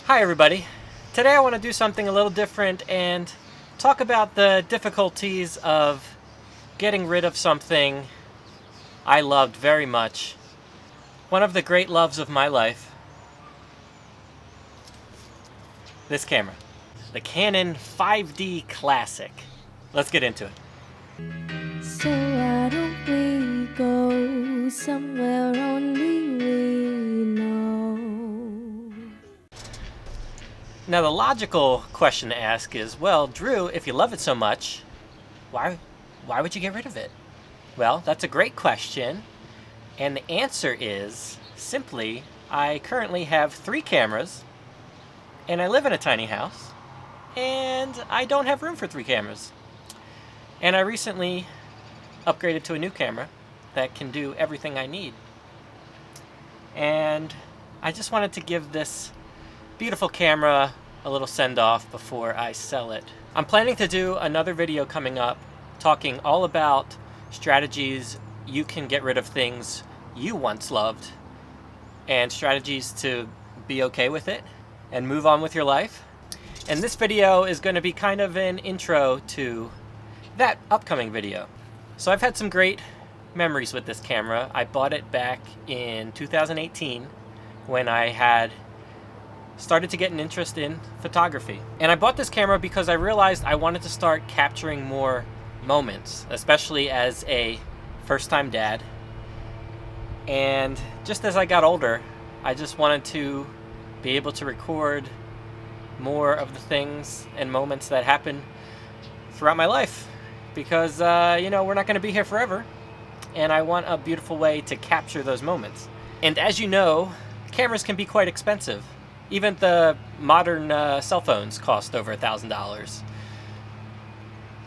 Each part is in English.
Hi everybody. Today I want to do something a little different and talk about the difficulties of getting rid of something I loved very much. One of the great loves of my life. This camera. The Canon 5D Classic. Let's get into it. So why don't we go somewhere only we know? Now the logical question to ask is, well, Drew, if you love it so much, why would you get rid of it? Well, that's a great question, and the answer is simply I currently have 3 cameras, and I live in a tiny house, and I don't have room for 3 cameras. And I recently upgraded to a new camera that can do everything I need. And I just wanted to give this beautiful camera a little send-off before I sell it. I'm planning to do another video coming up talking all about strategies you can get rid of things you once loved and strategies to be okay with it and move on with your life. And this video is going to be kind of an intro to that upcoming video. So I've had some great memories with this camera. I bought it back in 2018 when I had started to get an interest in photography. And I bought this camera because I realized I wanted to start capturing more moments, especially as a first-time dad. And just as I got older, I just wanted to be able to record more of the things and moments that happen throughout my life. Because, we're not going to be here forever. And I want a beautiful way to capture those moments. And as you know, cameras can be quite expensive. Even the modern cell phones cost over $1,000.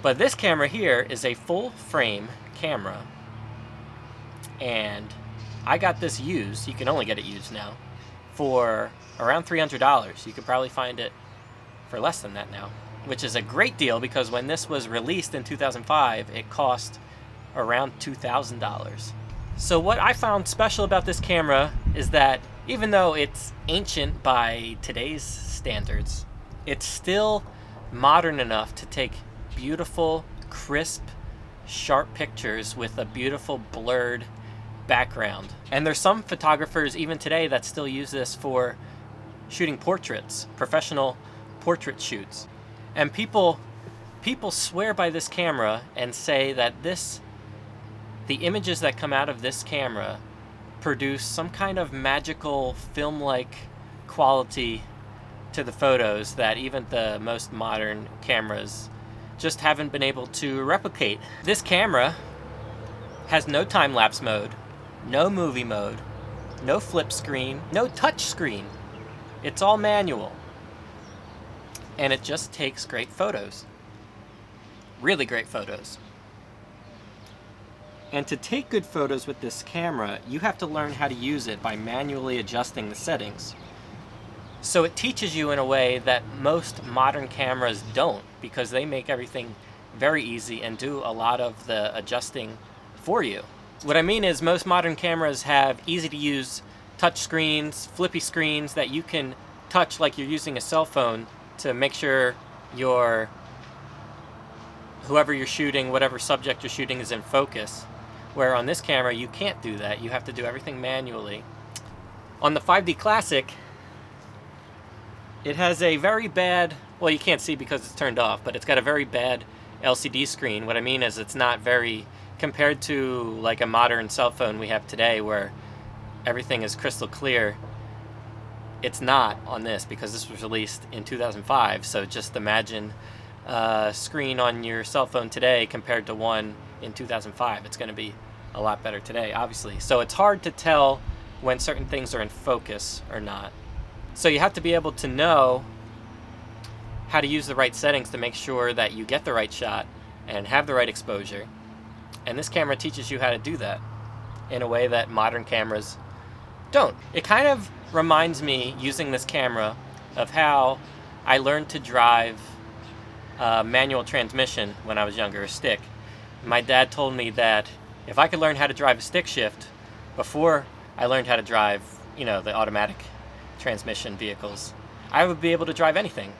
But this camera here is a full frame camera. And I got this used, you can only get it used now, for around $300. You could probably find it for less than that now, which is a great deal because when this was released in 2005, it cost around $2,000. So what I found special about this camera is that even though it's ancient by today's standards, it's still modern enough to take beautiful, crisp, sharp pictures with a beautiful blurred background. And there's some photographers even today that still use this for shooting portraits, professional portrait shoots. And people swear by this camera and say that the images that come out of this camera produce some kind of magical film-like quality to the photos that even the most modern cameras just haven't been able to replicate. This camera has no time-lapse mode, no movie mode, no flip screen, no touch screen. It's all manual. And it just takes great photos. Really great photos. And to take good photos with this camera, you have to learn how to use it by manually adjusting the settings. So it teaches you in a way that most modern cameras don't, because they make everything very easy and do a lot of the adjusting for you. What I mean is most modern cameras have easy to use touch screens, flippy screens that you can touch like you're using a cell phone to make sure whoever you're shooting, whatever subject you're shooting is in focus. Where on this camera, you can't do that. You have to do everything manually. On the 5D Classic, it has a very bad, well, you can't see because it's turned off, but it's got a very bad LCD screen. What I mean is it's not very, compared to like a modern cell phone we have today where everything is crystal clear, it's not on this because this was released in 2005. So just imagine a screen on your cell phone today compared to one in 2005. It's going to be a lot better today, obviously. So it's hard to tell when certain things are in focus or not. So you have to be able to know how to use the right settings to make sure that you get the right shot and have the right exposure. And this camera teaches you how to do that in a way that modern cameras don't. It kind of reminds me, using this camera, of how I learned to drive manual transmission when I was younger, a stick. My dad told me that if I could learn how to drive a stick shift before I learned how to drive, the automatic transmission vehicles, I would be able to drive anything.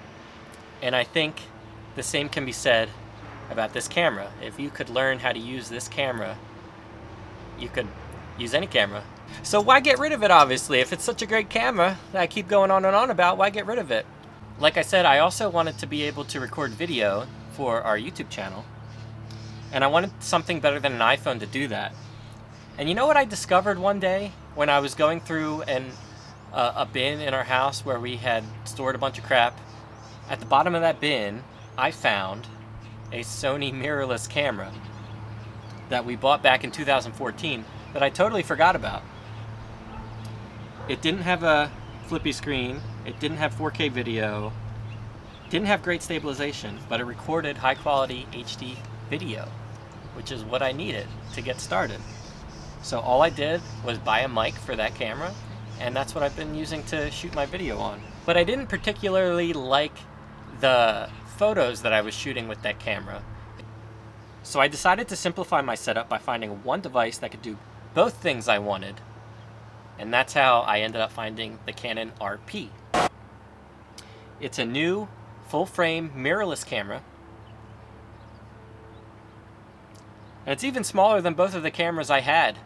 And I think the same can be said about this camera. If you could learn how to use this camera, you could use any camera. So why get rid of it, obviously? If it's such a great camera that I keep going on and on about, why get rid of it? Like I said, I also wanted to be able to record video for our YouTube channel. And I wanted something better than an iPhone to do that. And you know what I discovered one day when I was going through a bin in our house where we had stored a bunch of crap? At the bottom of that bin, I found a Sony mirrorless camera that we bought back in 2014 that I totally forgot about. It didn't have a flippy screen, it didn't have 4K video, didn't have great stabilization, but it recorded high quality HD video, which is what I needed to get started. So all I did was buy a mic for that camera, and that's what I've been using to shoot my video on. But I didn't particularly like the photos that I was shooting with that camera. So I decided to simplify my setup by finding one device that could do both things I wanted. And that's how I ended up finding the Canon RP. It's a new full-frame mirrorless camera. And it's even smaller than both of the cameras I had.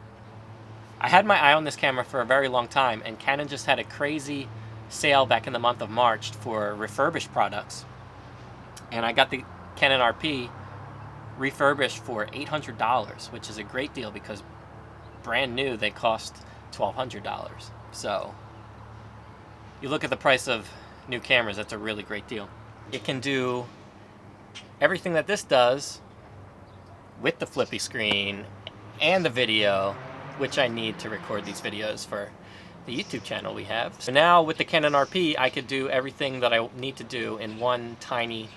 I had my eye on this camera for a very long time, and Canon just had a crazy sale back in the month of March for refurbished products. And I got the Canon RP refurbished for $800, which is a great deal because brand new they cost $1,200. So you look at the price of new cameras, that's a really great deal. It can do everything that this does with the flippy screen and the video, which I need to record these videos for the YouTube channel we have. So now with the Canon RP, I could do everything that I need to do in one tiny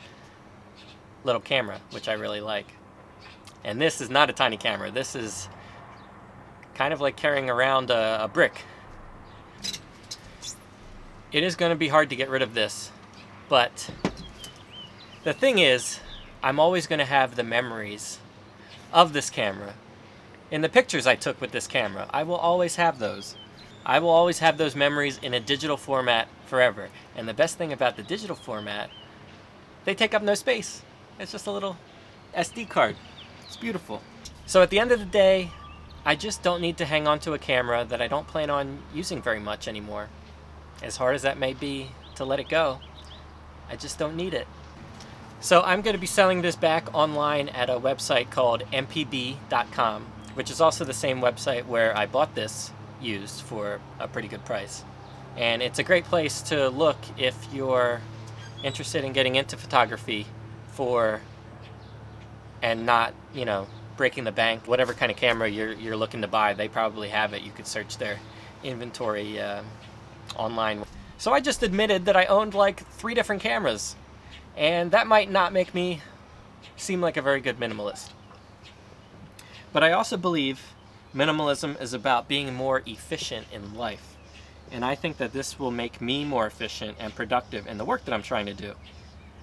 little camera, which I really like. And this is not a tiny camera. This is kind of like carrying around a brick. It is going to be hard to get rid of this, but the thing is, I'm always going to have the memories of this camera. In the pictures I took with this camera, I will always have those. I will always have those memories in a digital format forever. And the best thing about the digital format, they take up no space. It's just a little SD card. It's beautiful. So at the end of the day, I just don't need to hang on to a camera that I don't plan on using very much anymore. As hard as that may be to let it go, I just don't need it. So I'm going to be selling this back online at a website called mpb.com, which is also the same website where I bought this used for a pretty good price. And it's a great place to look if you're interested in getting into photography and not, breaking the bank. Whatever kind of camera you're looking to buy, they probably have it. You could search their inventory online. So I just admitted that I owned like 3 different cameras, and that might not make me seem like a very good minimalist. But I also believe minimalism is about being more efficient in life. And I think that this will make me more efficient and productive in the work that I'm trying to do.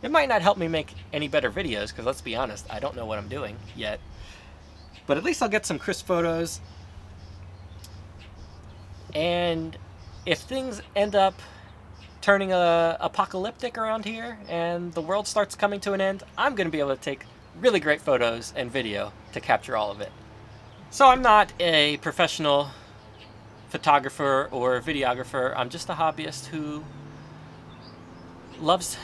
It might not help me make any better videos, because let's be honest, I don't know what I'm doing yet. But at least I'll get some crisp photos. And if things end up turning apocalyptic around here and the world starts coming to an end, I'm going to be able to take really great photos and video to capture all of it. So I'm not a professional photographer or videographer. I'm just a hobbyist who loves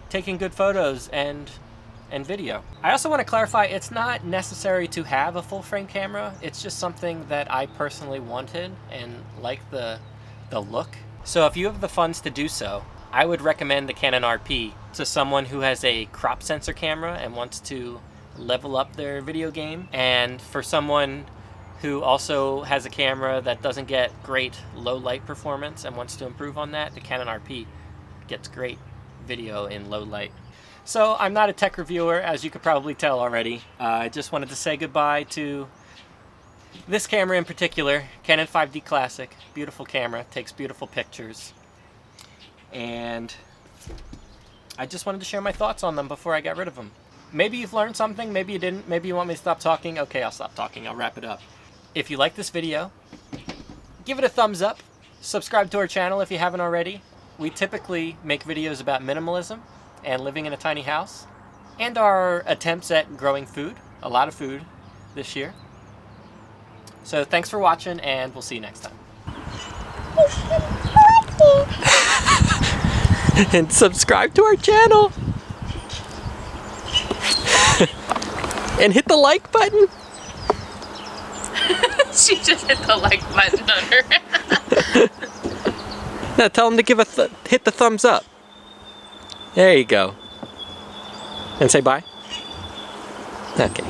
taking good photos and video. I also want to clarify, it's not necessary to have a full frame camera. It's just something that I personally wanted and like the look. So if you have the funds to do so, I would recommend the Canon RP to someone who has a crop sensor camera and wants to level up their video game. And for someone who also has a camera that doesn't get great low light performance and wants to improve on that, the Canon RP gets great video in low light. So I'm not a tech reviewer, as you could probably tell already. I just wanted to say goodbye to this camera in particular, Canon 5D Classic. Beautiful camera, takes beautiful pictures. And I just wanted to share my thoughts on them before I got rid of them. Maybe you've learned something, maybe you didn't, maybe you want me to stop talking. Okay, I'll stop talking, I'll wrap it up. If you like this video, give it a thumbs up, subscribe to our channel if you haven't already, we typically make videos about minimalism and living in a tiny house, and our attempts at growing food, a lot of food this year. So thanks for watching, and we'll see you next time. And subscribe to our channel. And hit the like button. She just hit the like button on her. Now tell them to give hit the thumbs up. There you go. And say bye. Okay.